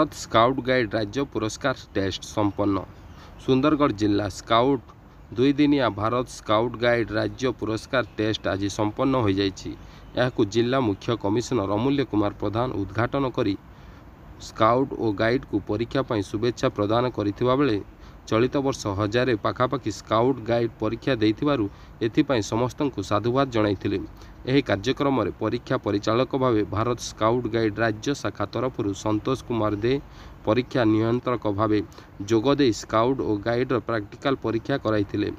Bharat scout guide राज्य पुरस्कार test संपन्न। सुंदरगढ़ जिला स्काउट 2 दिनिया भारत स्काउट गाइड राज्य पुरस्कार टेस्ट आज संपन्न हो जाइछि। यहाकु जिला मुख्य कमिशनर अमूल्य कुमार प्रधान उद्घाटन करी स्काउट और गाइड को परीक्षा पर शुभेच्छा प्रदान करथिबा बेले चलित वर्ष 1000 पाखापाखि स्काउट गाइड परीक्षा देइथिबारु एथिपाई समस्त को साधुवाद जणाइथिले। एही कार्यक्रम में परीक्षा परिचालक भाव भारत स्काउट गाइड राज्य शाखा तरफ संतोष कुमार दे, परीक्षा नियंत्रक भाव जोगदे स्काउट और गाइड प्रैक्टिकल परीक्षा कराइथिले।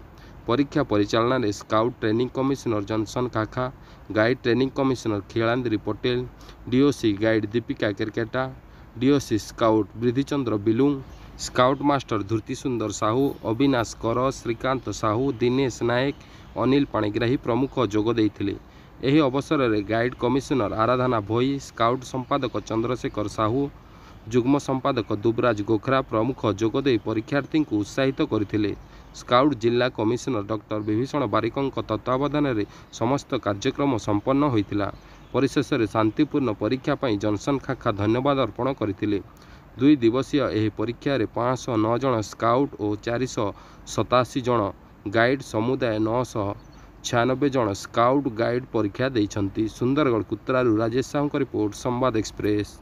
परीक्षा परिचालना रे scout training commissioner Johnson Kakha, guide training commissioner Khilandri Patel, DOC guide Deepika Kerketta, DOC scout Briddhichandra Bilung, scout master Dhurti Sundar Sahu, Avinash कर, श्रीकांत साहू, दिनेश नायक, अनिल पाणिग्राही प्रमुख जोग देइथिले। एही अवसर में गाइड कमिशनर आराधना भोई, स्काउट संपादक चंद्रशेखर साहू, जुग्म संपादक दुबराज गोखरा प्रमुख जोगदे परीक्षार्थी को उत्साहित करथिले। स्काउट जिला कमिशनर डॉक्टर विभीषण बारिकों तत्वावधान में समस्त कार्यक्रम संपन्न होइतिला। परिशेष में शांतिपूर्ण परीक्षा पर जॉनसन खाखा धन्यवाद अर्पण करथिले। 2 दिवसीय एही परीक्षा रे 509 जन स्काउट और 487 जन गाइड समुदाय 996 जन स्काउट गाइड परीक्षा देइछंती। सुंदरगढ़ कुत्रारू राजेश साहू रिपोर्ट, संवाद एक्सप्रेस।